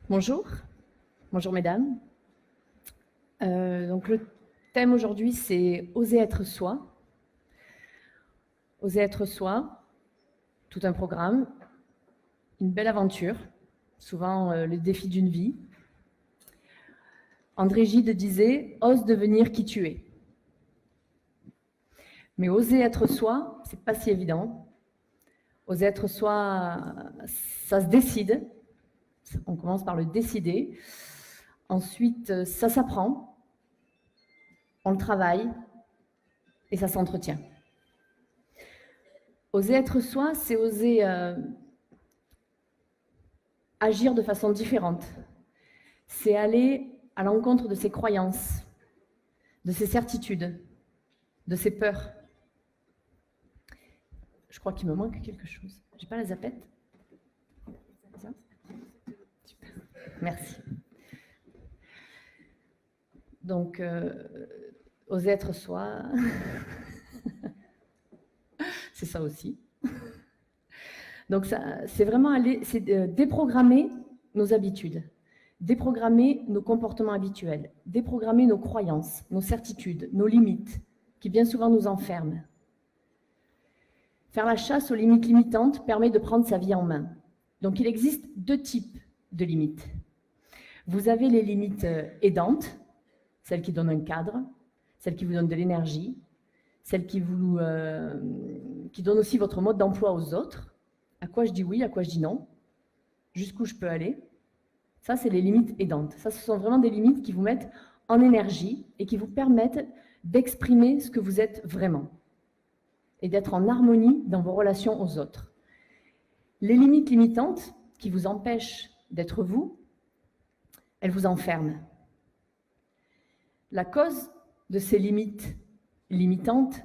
Bonjour, bonjour mesdames. Donc le thème aujourd'hui c'est oser être soi. Oser être soi, tout un programme, une belle aventure, souvent le défi d'une vie. André Gide disait « Ose devenir qui tu es ». Mais oser être soi, c'est pas si évident. Oser être soi, ça se décide. On commence par le décider. Ensuite, ça s'apprend. On le travaille et ça s'entretient. Oser être soi, c'est oser agir de façon différente. C'est aller à l'encontre de ses croyances, de ses certitudes, de ses peurs. Je crois qu'il me manque quelque chose. J'ai pas la zapette? Super. Merci. Donc, oser être soi, c'est ça aussi. Donc, c'est vraiment déprogrammer nos habitudes, déprogrammer nos comportements habituels, déprogrammer nos croyances, nos certitudes, nos limites, qui bien souvent nous enferment. Faire la chasse aux limites limitantes permet de prendre sa vie en main. Donc, il existe deux types de limites. Vous avez les limites aidantes, celles qui donnent un cadre, celles qui vous donnent de l'énergie, celles qui donnent aussi votre mode d'emploi aux autres. À quoi je dis oui, à quoi je dis non, jusqu'où je peux aller. Ça, c'est les limites aidantes. Ça, ce sont vraiment des limites qui vous mettent en énergie et qui vous permettent d'exprimer ce que vous êtes vraiment et d'être en harmonie dans vos relations aux autres. Les limites limitantes qui vous empêchent d'être vous, elles vous enferment. La cause de ces limites limitantes,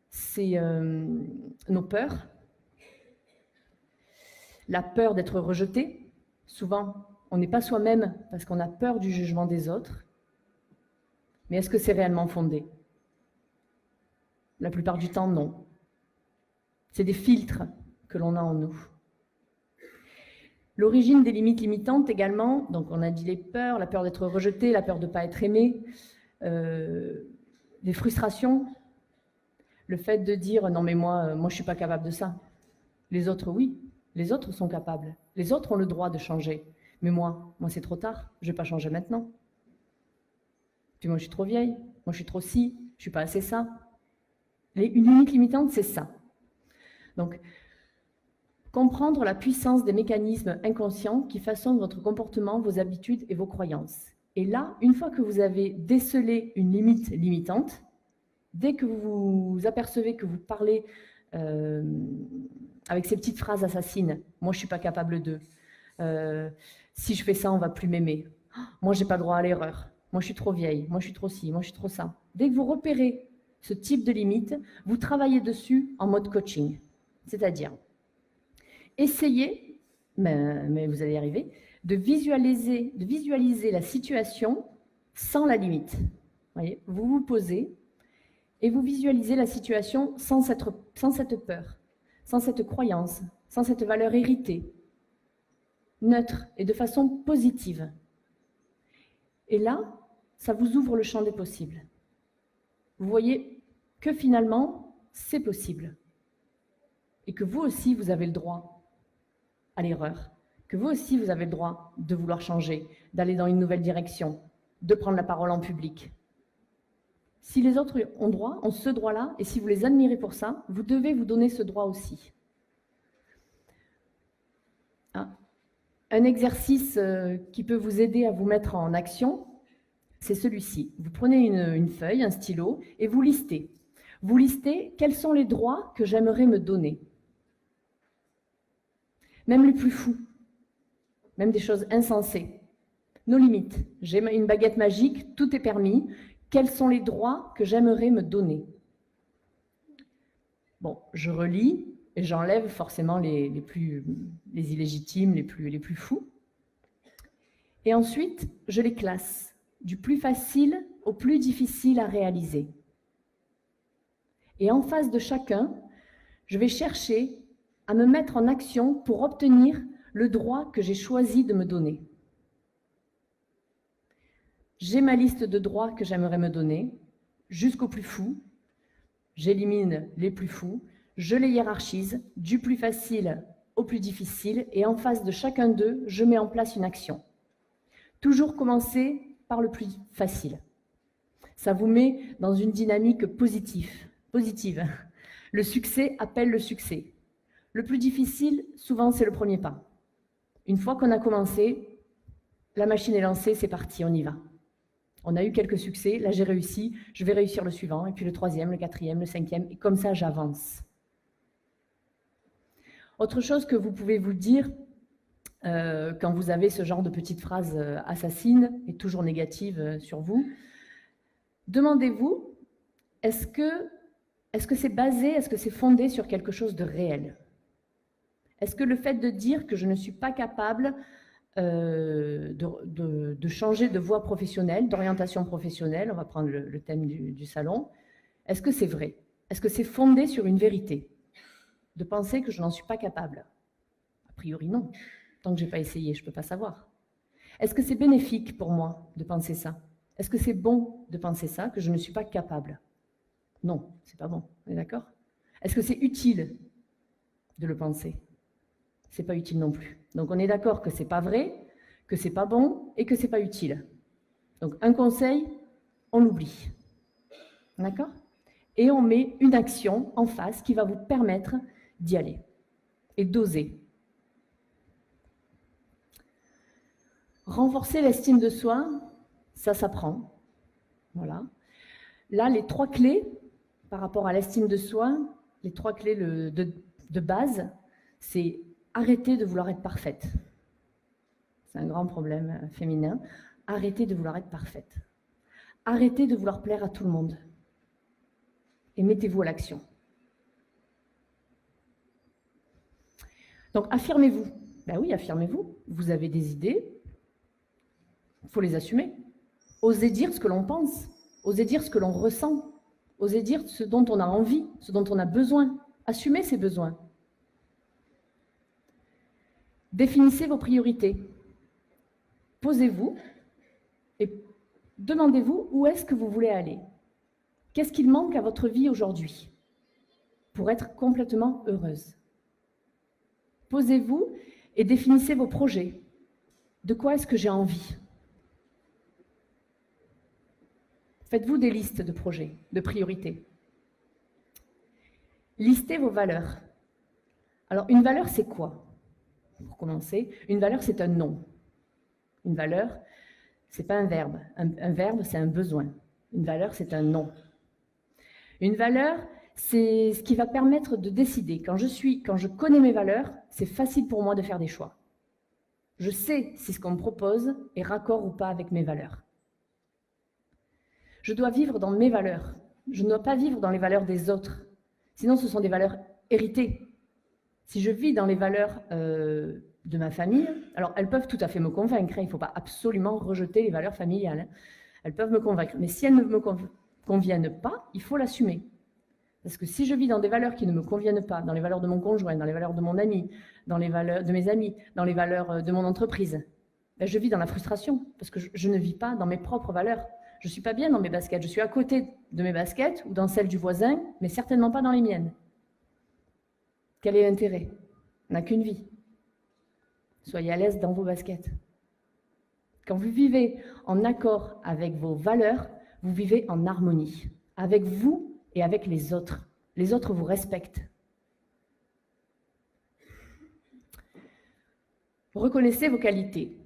c'est nos peurs. La peur d'être rejeté. Souvent, on n'est pas soi-même parce qu'on a peur du jugement des autres. Mais est-ce que c'est réellement fondé? La plupart du temps, non. C'est des filtres que l'on a en nous. L'origine des limites limitantes également, donc on a dit les peurs, la peur d'être rejeté, la peur de ne pas être aimé, des frustrations, le fait de dire non mais moi je ne suis pas capable de ça. Les autres oui, les autres sont capables, les autres ont le droit de changer, mais moi c'est trop tard, je ne vais pas changer maintenant. Puis moi je suis trop vieille, moi je suis trop ci, je ne suis pas assez ça. Une limite limitante c'est ça. Donc comprendre la puissance des mécanismes inconscients qui façonnent votre comportement, vos habitudes et vos croyances. Et là, une fois que vous avez décelé une limite limitante, dès que vous vous apercevez que vous parlez avec ces petites phrases assassines, « moi je ne suis pas capable de »,« si je fais ça, on ne va plus m'aimer »,« moi je n'ai pas le droit à l'erreur »,« moi je suis trop vieille »,« moi je suis trop ci »,« moi je suis trop ça ». Dès que vous repérez ce type de limite, vous travaillez dessus en mode coaching, c'est-à-dire essayez, mais vous allez y arriver, de visualiser la situation sans la limite. Voyez, vous vous posez et vous visualisez la situation sans cette peur, sans cette croyance, sans cette valeur héritée, neutre et de façon positive. Et là, ça vous ouvre le champ des possibles. Vous voyez que finalement, c'est possible. Et que vous aussi, vous avez le droit à l'erreur, que vous aussi, vous avez le droit de vouloir changer, d'aller dans une nouvelle direction, de prendre la parole en public. Si les autres ont ce droit-là, et si vous les admirez pour ça, vous devez vous donner ce droit aussi. Un exercice qui peut vous aider à vous mettre en action, c'est celui-ci. Vous prenez une feuille, un stylo, et vous listez. Vous listez quels sont les droits que j'aimerais me donner. Même les plus fous, même des choses insensées. Nos limites. J'ai une baguette magique, tout est permis. Quels sont les droits que j'aimerais me donner? Bon, je relis et j'enlève forcément les illégitimes, les plus fous. Et ensuite, je les classe, du plus facile au plus difficile à réaliser. Et en face de chacun, je vais chercher à me mettre en action pour obtenir le droit que j'ai choisi de me donner. J'ai ma liste de droits que j'aimerais me donner, jusqu'au plus fou. J'élimine les plus fous, je les hiérarchise, du plus facile au plus difficile, et en face de chacun d'eux, je mets en place une action. Toujours commencer par le plus facile. Ça vous met dans une dynamique positive. Le succès appelle le succès. Le plus difficile, souvent, c'est le premier pas. Une fois qu'on a commencé, la machine est lancée, c'est parti, on y va. On a eu quelques succès, là j'ai réussi, je vais réussir le suivant, et puis le troisième, le quatrième, le cinquième, et comme ça j'avance. Autre chose que vous pouvez vous dire quand vous avez ce genre de petites phrases assassines et toujours négatives sur vous, demandez-vous, est-ce que c'est basé, est-ce que c'est fondé sur quelque chose de réel? Est-ce que le fait de dire que je ne suis pas capable de changer de voie professionnelle, d'orientation professionnelle, on va prendre le thème du salon, est-ce que c'est vrai? Est-ce que c'est fondé sur une vérité? De penser que je n'en suis pas capable? A priori non. Tant que je n'ai pas essayé, je ne peux pas savoir. Est-ce que c'est bénéfique pour moi de penser ça? Est-ce que c'est bon de penser ça, que je ne suis pas capable? Non, c'est pas bon, on est d'accord? Est-ce que c'est utile de le penser? C'est pas utile non plus. Donc on est d'accord que c'est pas vrai, que c'est pas bon et que c'est pas utile. Donc un conseil, on l'oublie. D'accord? Et on met une action en face qui va vous permettre d'y aller et d'oser. Renforcer l'estime de soi, ça s'apprend. Voilà. Là, les 3 clés par rapport à l'estime de soi, les 3 clés de base, c'est arrêter de vouloir être parfaite. C'est un grand problème féminin. Arrêtez de vouloir être parfaite. Arrêtez de vouloir plaire à tout le monde. Et mettez-vous à l'action. Donc, affirmez-vous. Ben oui, affirmez-vous. Vous avez des idées. Il faut les assumer. Osez dire ce que l'on pense. Osez dire ce que l'on ressent. Osez dire ce dont on a envie, ce dont on a besoin. Assumez ses besoins. Définissez vos priorités. Posez-vous et demandez-vous où est-ce que vous voulez aller. Qu'est-ce qu'il manque à votre vie aujourd'hui pour être complètement heureuse? Posez-vous et définissez vos projets. De quoi est-ce que j'ai envie? Faites-vous des listes de projets, de priorités. Listez vos valeurs. Alors, une valeur, c'est quoi? Pour commencer, une valeur, c'est un nom. Une valeur, c'est pas un verbe. Un verbe, c'est un besoin. Une valeur, c'est un nom. Une valeur, c'est ce qui va permettre de décider. Quand je connais mes valeurs, c'est facile pour moi de faire des choix. Je sais si ce qu'on me propose est raccord ou pas avec mes valeurs. Je dois vivre dans mes valeurs. Je ne dois pas vivre dans les valeurs des autres. Sinon, ce sont des valeurs héritées. Si je vis dans les valeurs de ma famille, alors elles peuvent tout à fait me convaincre. Il ne faut pas absolument rejeter les valeurs familiales. Elles peuvent me convaincre. Mais si elles ne me conviennent pas, il faut l'assumer. Parce que si je vis dans des valeurs qui ne me conviennent pas, dans les valeurs de mon conjoint, dans les valeurs de mon ami, dans les valeurs de mes amis, dans les valeurs de mon entreprise, ben je vis dans la frustration. Parce que je ne vis pas dans mes propres valeurs. Je ne suis pas bien dans mes baskets. Je suis à côté de mes baskets ou dans celles du voisin, mais certainement pas dans les miennes. Quel est l'intérêt? On n'a qu'une vie. Soyez à l'aise dans vos baskets. Quand vous vivez en accord avec vos valeurs, vous vivez en harmonie, avec vous et avec les autres. Les autres vous respectent. Reconnaissez vos qualités.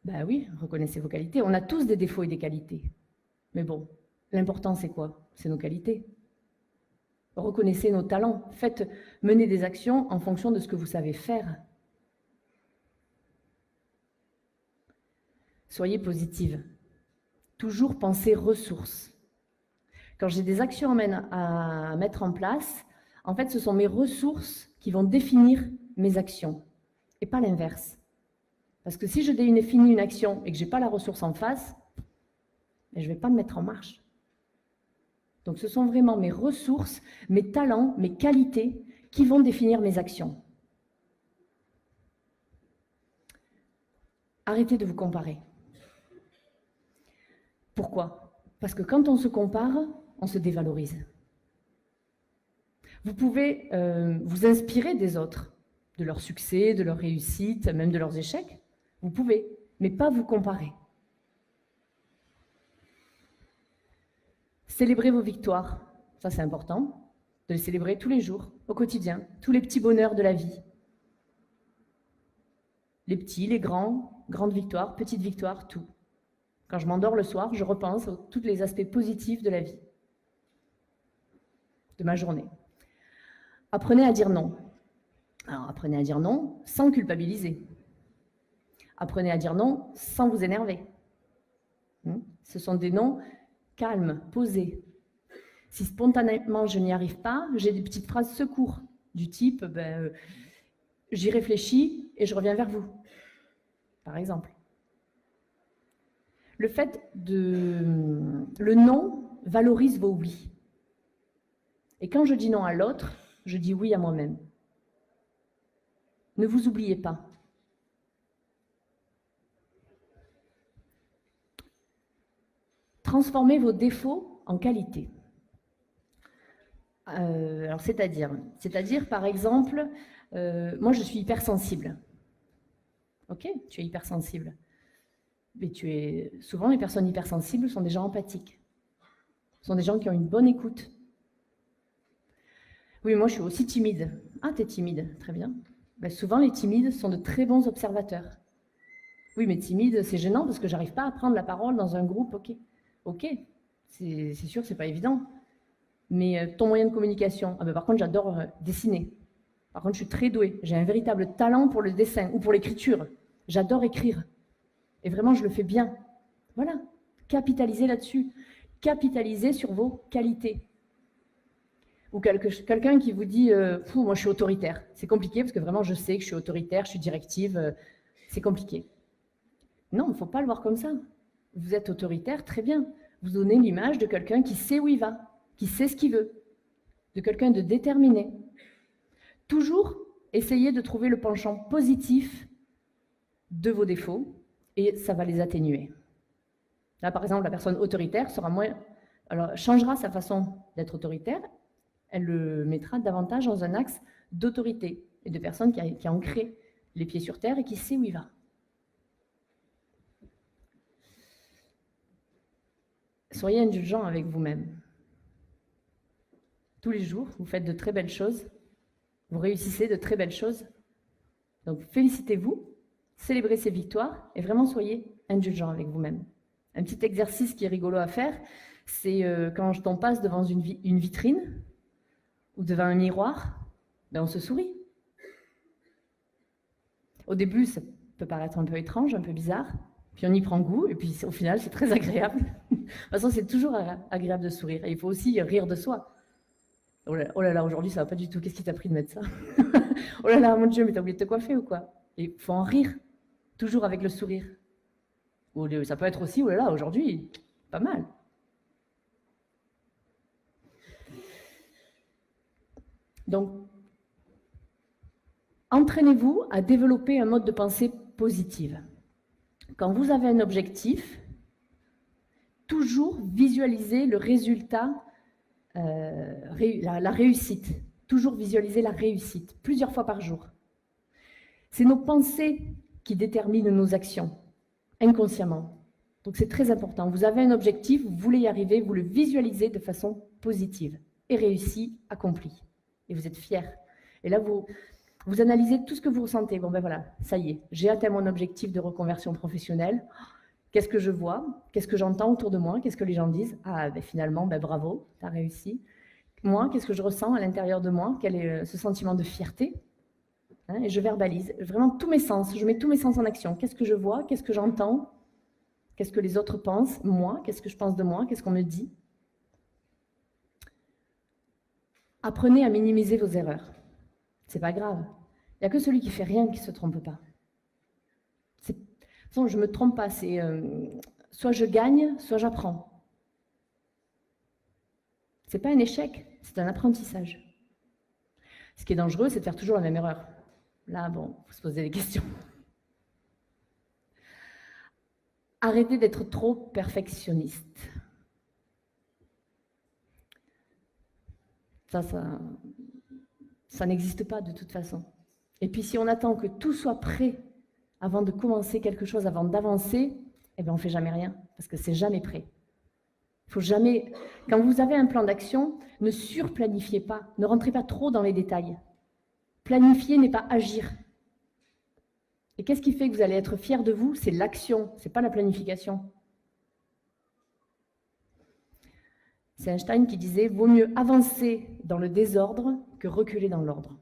Ben oui, reconnaissez vos qualités. On a tous des défauts et des qualités. Mais bon, l'important c'est quoi? C'est nos qualités. Reconnaissez nos talents. Faites mener des actions en fonction de ce que vous savez faire. Soyez positive. Toujours pensez ressources. Quand j'ai des actions à mettre en place, en fait, ce sont mes ressources qui vont définir mes actions et pas l'inverse. Parce que si je définis une action et que je n'ai pas la ressource en face, je ne vais pas me mettre en marche. Donc ce sont vraiment mes ressources, mes talents, mes qualités qui vont définir mes actions. Arrêtez de vous comparer. Pourquoi? Parce que quand on se compare, on se dévalorise. Vous pouvez vous inspirer des autres, de leurs succès, de leurs réussites, même de leurs échecs. Vous pouvez, mais pas vous comparer. Célébrez vos victoires, ça c'est important, de les célébrer tous les jours, au quotidien, tous les petits bonheurs de la vie. Les petits, les grands, grandes victoires, petites victoires, tout. Quand je m'endors le soir, je repense à tous les aspects positifs de la vie, de ma journée. Apprenez à dire non. Alors, apprenez à dire non sans culpabiliser. Apprenez à dire non sans vous énerver. Ce sont des noms calmes, posés. Si spontanément je n'y arrive pas, j'ai des petites phrases secours du type j'y réfléchis et je reviens vers vous, par exemple. Le non valorise vos oui. Et quand je dis non à l'autre, je dis oui à moi-même. Ne vous oubliez pas. Transformez vos défauts en qualité. Alors, c'est-à-dire, par exemple, moi je suis hypersensible. Ok, tu es hypersensible. Mais souvent, les personnes hypersensibles sont des gens empathiques. Ce sont des gens qui ont une bonne écoute. Oui, moi je suis aussi timide. Ah, t'es timide, très bien. Ben, souvent, les timides sont de très bons observateurs. Oui, mais timide, c'est gênant parce que j'arrive pas à prendre la parole dans un groupe. Ok, c'est sûr, c'est pas évident. Mais ton moyen de communication, par contre, j'adore dessiner. Par contre, je suis très douée. J'ai un véritable talent pour le dessin ou pour l'écriture. J'adore écrire. Et vraiment, je le fais bien. Voilà, capitalisez là-dessus. Capitalisez sur vos qualités. Ou quelqu'un qui vous dit « moi je suis autoritaire ». C'est compliqué parce que vraiment je sais que je suis autoritaire, je suis directive, c'est compliqué. Non, il ne faut pas le voir comme ça. Vous êtes autoritaire, très bien. Vous donnez l'image de quelqu'un qui sait où il va, qui sait ce qu'il veut, de quelqu'un de déterminé. Toujours essayez de trouver le penchant positif de vos défauts et ça va les atténuer. Là, par exemple, la personne autoritaire changera sa façon d'être autoritaire. Elle le mettra davantage dans un axe d'autorité et de personne qui a ancré les pieds sur terre et qui sait où il va. Soyez indulgent avec vous-même. Tous les jours, vous faites de très belles choses, vous réussissez de très belles choses. Donc félicitez-vous, célébrez ces victoires et vraiment soyez indulgent avec vous-même. Un petit exercice qui est rigolo à faire, c'est quand on passe devant une vitrine ou devant un miroir, on se sourit. Au début, ça peut paraître un peu étrange, un peu bizarre, puis on y prend goût, et puis au final, c'est très agréable. De toute façon, c'est toujours agréable de sourire, et il faut aussi rire de soi. Oh là là, aujourd'hui, ça va pas du tout, qu'est-ce qui t'a pris de mettre ça? Oh là là, mon Dieu, mais t'as oublié de te coiffer ou quoi? Et il faut en rire, toujours avec le sourire. Ou ça peut être aussi, oh là là, aujourd'hui, pas mal. Donc, entraînez-vous à développer un mode de pensée positive. Quand vous avez un objectif, toujours visualisez le résultat, la réussite. Toujours visualiser la réussite, plusieurs fois par jour. C'est nos pensées qui déterminent nos actions, inconsciemment. Donc c'est très important. Vous avez un objectif, vous voulez y arriver, vous le visualisez de façon positive. Et réussi, accompli. Et vous êtes fier. Et là, vous analysez tout ce que vous ressentez. Bon ben voilà, ça y est, j'ai atteint mon objectif de reconversion professionnelle. Qu'est-ce que je vois? Qu'est-ce que j'entends autour de moi? Qu'est-ce que les gens disent? Ah ben finalement, bravo, tu as réussi. Moi, qu'est-ce que je ressens à l'intérieur de moi? Quel est ce sentiment de fierté? Et je verbalise vraiment tous mes sens. Je mets tous mes sens en action. Qu'est-ce que je vois? Qu'est-ce que j'entends? Qu'est-ce que les autres pensent? Moi, qu'est-ce que je pense de moi? Qu'est-ce qu'on me dit? Apprenez à minimiser vos erreurs. C'est pas grave. Il n'y a que celui qui fait rien qui se trompe pas. De toute façon, je me trompe pas. C'est soit je gagne, soit j'apprends. C'est pas un échec, c'est un apprentissage. Ce qui est dangereux, c'est de faire toujours la même erreur. Là, bon, il faut se poser des questions. Arrêtez d'être trop perfectionniste. Ça n'existe pas de toute façon. Et puis si on attend que tout soit prêt avant de commencer quelque chose, avant d'avancer, eh bien on ne fait jamais rien, parce que c'est jamais prêt. Il faut jamais... Quand vous avez un plan d'action, ne surplanifiez pas, ne rentrez pas trop dans les détails. Planifier n'est pas agir. Et qu'est-ce qui fait que vous allez être fier de vous? C'est l'action, ce n'est pas la planification. C'est Einstein qui disait « Vaut mieux avancer dans le désordre que reculer dans l'ordre ».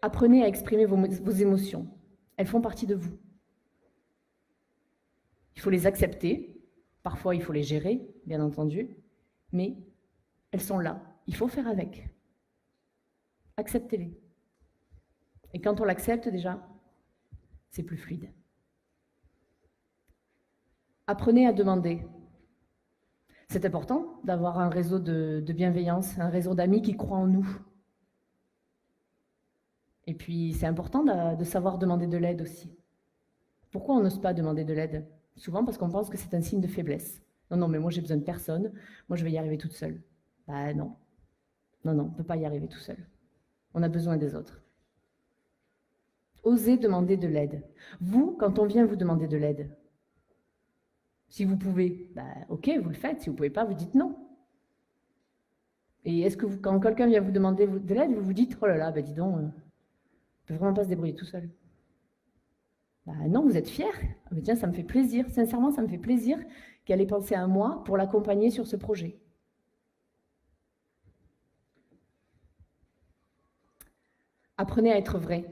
Apprenez à exprimer vos émotions. Elles font partie de vous. Il faut les accepter. Parfois, il faut les gérer, bien entendu. Mais elles sont là. Il faut faire avec. Acceptez-les. Et quand on l'accepte déjà, c'est plus fluide. Apprenez à demander. C'est important d'avoir un réseau de bienveillance, un réseau d'amis qui croient en nous. Et puis, c'est important de savoir demander de l'aide aussi. Pourquoi on n'ose pas demander de l'aide? Souvent parce qu'on pense que c'est un signe de faiblesse. Non, non, mais moi, j'ai besoin de personne. Moi, je vais y arriver toute seule. Bah non. Non, non, on ne peut pas y arriver tout seul. On a besoin des autres. Osez demander de l'aide. Vous, quand on vient vous demander de l'aide, si vous pouvez, bah, ok, vous le faites. Si vous ne pouvez pas, vous dites non. Et est-ce que quand quelqu'un vient vous demander de l'aide, vous vous dites, oh là là, bah, dis donc, on ne peut vraiment pas se débrouiller tout seul. Bah, non, vous êtes fier. Ah, bah, tiens, ça me fait plaisir. Sincèrement, ça me fait plaisir qu'elle ait pensé à moi pour l'accompagner sur ce projet. Apprenez à être vrai.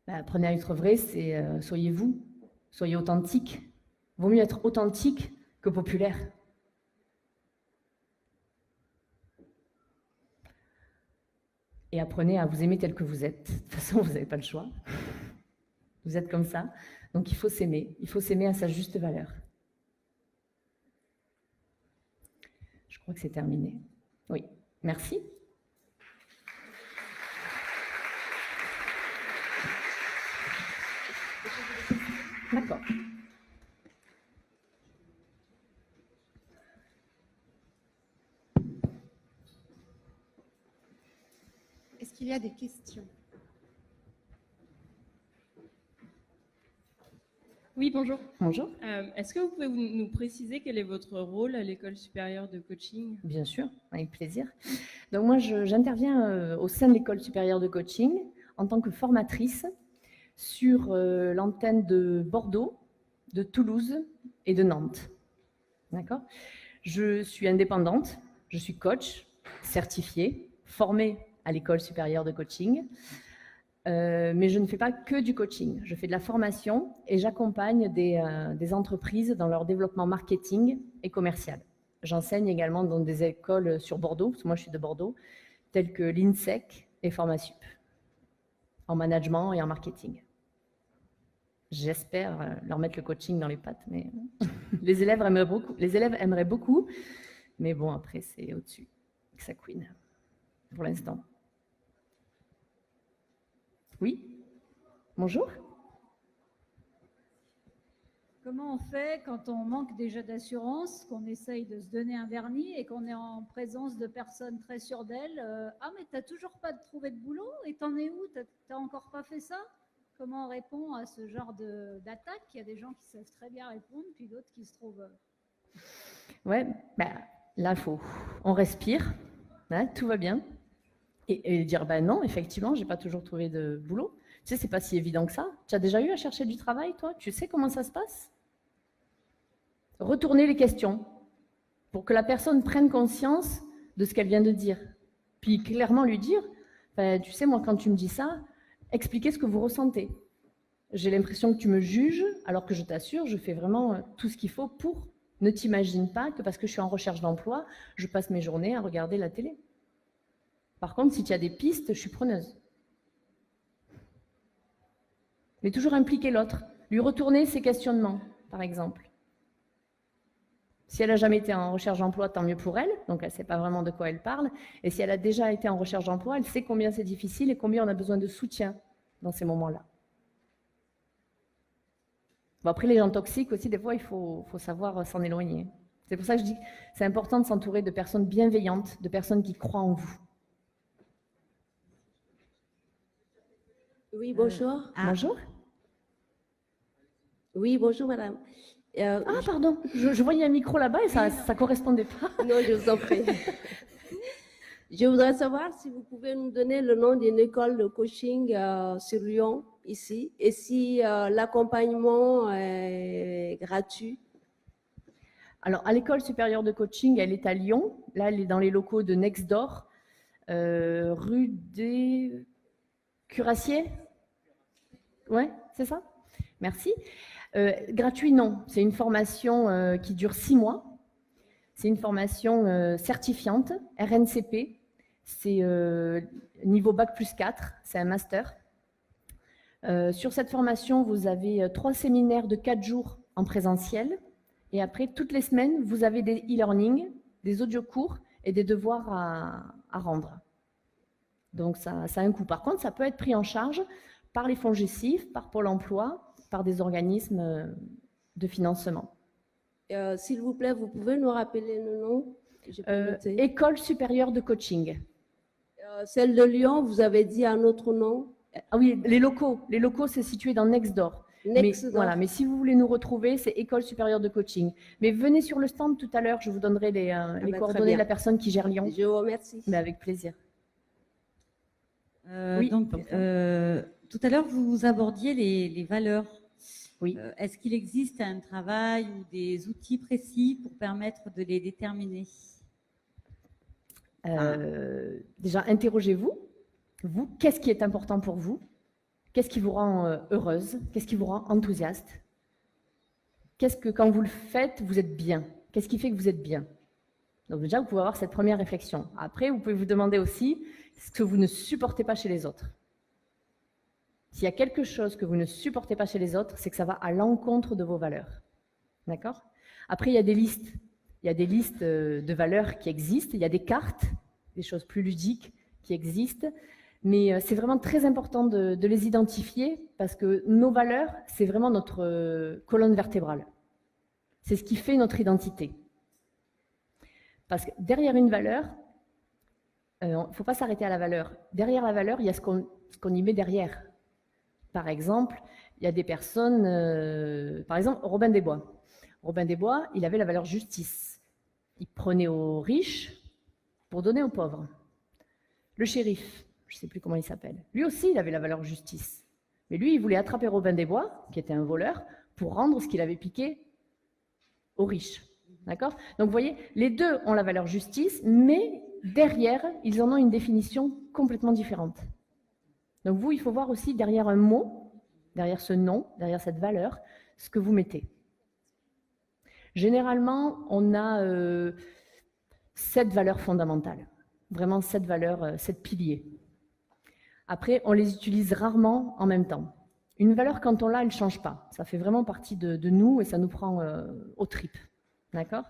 Bah, apprenez à être vrai, c'est soyez vous, soyez authentique. Vaut mieux être authentique que populaire. Et apprenez à vous aimer tel que vous êtes. De toute façon, vous n'avez pas le choix. Vous êtes comme ça. Donc il faut s'aimer. Il faut s'aimer à sa juste valeur. Je crois que c'est terminé. Oui, merci. D'accord. Est-ce qu'il y a des questions? Oui, bonjour. Bonjour. Est-ce que vous pouvez nous préciser quel est votre rôle à l'École supérieure de coaching? Bien sûr, avec plaisir. Donc moi, j'interviens au sein de l'École supérieure de coaching en tant que formatrice sur l'antenne de Bordeaux, de Toulouse et de Nantes. D'accord? Je suis indépendante, je suis coach, certifiée, formée à l'École supérieure de coaching. Mais je ne fais pas que du coaching. Je fais de la formation et j'accompagne des entreprises dans leur développement marketing et commercial. J'enseigne également dans des écoles sur Bordeaux, parce que moi je suis de Bordeaux, telles que l'INSEC et Formasup, en management et en marketing. J'espère leur mettre le coaching dans les pattes, mais les élèves aimeraient beaucoup, mais bon, après c'est au-dessus que ça couine, pour l'instant. Oui, bonjour. Comment on fait quand on manque déjà d'assurance, qu'on essaye de se donner un vernis et qu'on est en présence de personnes très sûres d'elles? Ah, mais tu n'as toujours pas trouvé de boulot et t'en es où? Tu n'as encore pas fait ça? Comment on répond à ce genre d'attaque? Il y a des gens qui savent très bien répondre, puis d'autres qui se trouvent... Ouais, bah, là, on respire, hein, tout va bien. Et dire, ben non, effectivement, j'ai pas toujours trouvé de boulot. Tu sais, c'est pas si évident que ça. Tu as déjà eu à chercher du travail, toi? Tu sais comment ça se passe? Retournez les questions pour que la personne prenne conscience de ce qu'elle vient de dire. Puis clairement lui dire, ben, tu sais, moi, quand tu me dis ça, expliquez ce que vous ressentez. J'ai l'impression que tu me juges, alors que je t'assure, je fais vraiment tout ce qu'il faut pour. Ne t'imagine pas que parce que je suis en recherche d'emploi, je passe mes journées à regarder la télé. Par contre, si tu as des pistes, je suis preneuse. Mais toujours impliquer l'autre, lui retourner ses questionnements, par exemple. Si elle n'a jamais été en recherche d'emploi, tant mieux pour elle, donc elle ne sait pas vraiment de quoi elle parle. Et si elle a déjà été en recherche d'emploi, elle sait combien c'est difficile et combien on a besoin de soutien dans ces moments-là. Bon, après, les gens toxiques aussi, des fois, il faut savoir s'en éloigner. C'est pour ça que je dis que c'est important de s'entourer de personnes bienveillantes, de personnes qui croient en vous. Oui, bonjour. Bonjour. Oui, bonjour, madame. Ah, pardon, je voyais un micro là-bas et ça ne correspondait pas. Non, je vous en prie. Je voudrais savoir si vous pouvez nous donner le nom d'une école de coaching sur Lyon, ici, et si l'accompagnement est gratuit. Alors, à l'école supérieure de coaching, elle est à Lyon. Là, elle est dans les locaux de Nextdoor, rue des Curassiers. Ouais, c'est ça? Merci. Gratuit, non. C'est une formation qui dure 6 mois. C'est une formation certifiante, RNCP. C'est niveau Bac plus 4, c'est un master. Sur cette formation, vous avez 3 séminaires de 4 jours en présentiel. Et après, toutes les semaines, vous avez des e-learning, des audiocours et des devoirs à rendre. Donc, ça a un coût. Par contre, ça peut être pris en charge par les fonds GESIF, par Pôle emploi, par des organismes de financement. S'il vous plaît, vous pouvez nous rappeler le nom? Je peux noter. École supérieure de coaching. Celle de Lyon, vous avez dit un autre nom? Ah oui, les locaux. Les locaux, c'est situé dans Nextdoor. Nextdoor. Voilà, mais si vous voulez nous retrouver, c'est École supérieure de coaching. Mais venez sur le stand tout à l'heure, je vous donnerai les très coordonnées bien. de la personne qui gère Lyon. Je vous remercie. Mais avec plaisir. Oui, donc, tout à l'heure, vous abordiez les valeurs. Oui. Est-ce qu'il existe un travail ou des outils précis pour permettre de les déterminer? Déjà, interrogez-vous. Vous, qu'est-ce qui est important pour vous? Qu'est-ce qui vous rend heureuse? Qu'est-ce qui vous rend enthousiaste? Qu'est-ce que, quand vous le faites, vous êtes bien? Qu'est-ce qui fait que vous êtes bien? Donc déjà, vous pouvez avoir cette première réflexion. Après, vous pouvez vous demander aussi ce que vous ne supportez pas chez les autres. S'il y a quelque chose que vous ne supportez pas chez les autres, c'est que ça va à l'encontre de vos valeurs. D'accord? Après, il y a des listes. Il y a des listes de valeurs qui existent. Il y a des cartes, des choses plus ludiques qui existent. Mais c'est vraiment très important de les identifier parce que nos valeurs, c'est vraiment notre colonne vertébrale. C'est ce qui fait notre identité. Parce que derrière une valeur, il ne faut pas s'arrêter à la valeur. Derrière la valeur, il y a ce qu'on y met derrière. Par exemple, il y a des personnes, par exemple, Robin des Bois. Robin des Bois, il avait la valeur justice. Il prenait aux riches pour donner aux pauvres. Le shérif, je ne sais plus comment il s'appelle, lui aussi, il avait la valeur justice. Mais lui, il voulait attraper Robin des Bois, qui était un voleur, pour rendre ce qu'il avait piqué aux riches. D'accord? Donc, vous voyez, les deux ont la valeur justice, mais derrière, ils en ont une définition complètement différente. Donc, vous, il faut voir aussi derrière un mot, derrière ce nom, derrière cette valeur, ce que vous mettez. Généralement, on a 7 valeurs fondamentales. Vraiment 7 valeurs, 7 piliers. Après, on les utilise rarement en même temps. Une valeur, quand on l'a, elle ne change pas. Ça fait vraiment partie de nous et ça nous prend aux tripes. D'accord?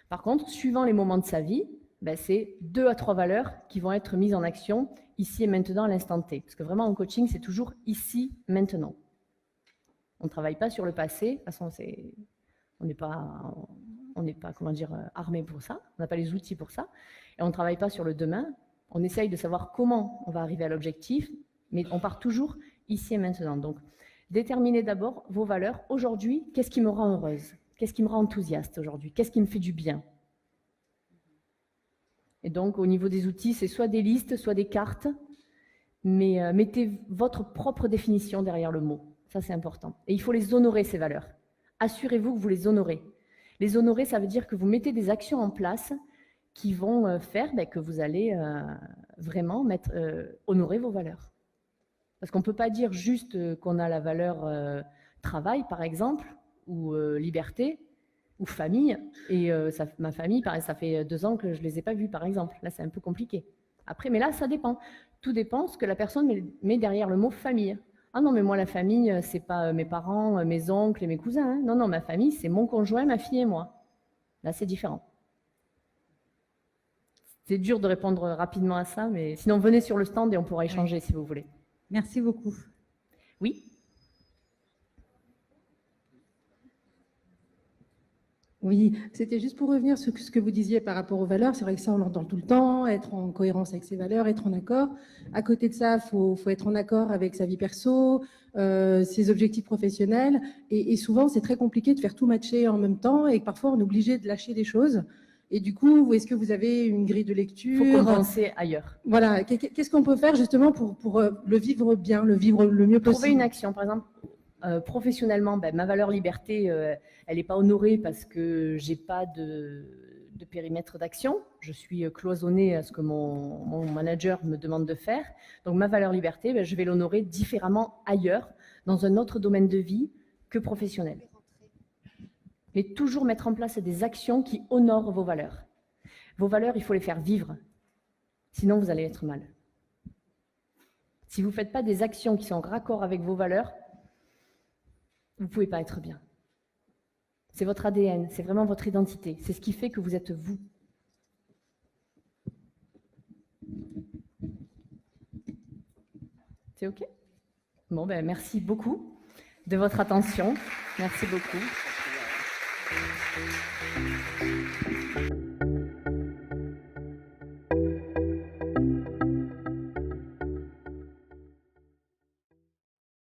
Par contre, suivant les moments de sa vie, c'est 2 à 3 valeurs qui vont être mises en action ici et maintenant à l'instant T. Parce que vraiment, en coaching, c'est toujours ici, maintenant. On ne travaille pas sur le passé. De toute façon, on n'est pas comment dire, armé pour ça. On n'a pas les outils pour ça. Et on ne travaille pas sur le demain. On essaye de savoir comment on va arriver à l'objectif, mais on part toujours ici et maintenant. Donc, déterminez d'abord vos valeurs. Aujourd'hui, qu'est-ce qui me rend heureuse? Qu'est-ce qui me rend enthousiaste aujourd'hui? Qu'est-ce qui me fait du bien? Et donc, au niveau des outils, c'est soit des listes, soit des cartes, mais mettez votre propre définition derrière le mot. Ça, c'est important. Et il faut les honorer, ces valeurs. Assurez-vous que vous les honorez. Les honorer, ça veut dire que vous mettez des actions en place qui vont faire que vous allez vraiment honorer vos valeurs. Parce qu'on ne peut pas dire juste qu'on a la valeur travail, par exemple, ou liberté, ou famille, et ma famille, pareil, ça fait 2 ans que je ne les ai pas vus, par exemple. Là, c'est un peu compliqué. Après, mais là, ça dépend. Tout dépend ce que la personne met derrière le mot famille. Ah non, mais moi, la famille, c'est pas mes parents, mes oncles et mes cousins. Hein. Non, ma famille, c'est mon conjoint, ma fille et moi. Là, c'est différent. C'est dur de répondre rapidement à ça, mais sinon, venez sur le stand et on pourra échanger si vous voulez. Merci beaucoup. Oui. Oui, c'était juste pour revenir sur ce que vous disiez par rapport aux valeurs. C'est vrai que ça, on l'entend tout le temps, être en cohérence avec ses valeurs, être en accord. À côté de ça, faut être en accord avec sa vie perso, ses objectifs professionnels. Et souvent, c'est très compliqué de faire tout matcher en même temps et parfois, on est obligé de lâcher des choses. Et du coup, est-ce que vous avez une grille de Il lecture? faut compenser ailleurs. Voilà, qu'est-ce qu'on peut faire justement pour le vivre bien, le vivre le mieux possible? Trouver une action, par exemple, professionnellement, ben, ma valeur liberté, elle n'est pas honorée parce que j'ai pas de périmètre d'action. Je suis cloisonnée à ce que mon manager me demande de faire. Donc ma valeur liberté, ben, je vais l'honorer différemment ailleurs, dans un autre domaine de vie que professionnel. Mais toujours mettre en place des actions qui honorent vos valeurs. Vos valeurs, il faut les faire vivre. Sinon, vous allez être mal. Si vous ne faites pas des actions qui sont en raccord avec vos valeurs, vous ne pouvez pas être bien. C'est votre ADN, c'est vraiment votre identité. C'est ce qui fait que vous êtes vous. C'est OK? Bon, ben, merci beaucoup de votre attention. Merci beaucoup.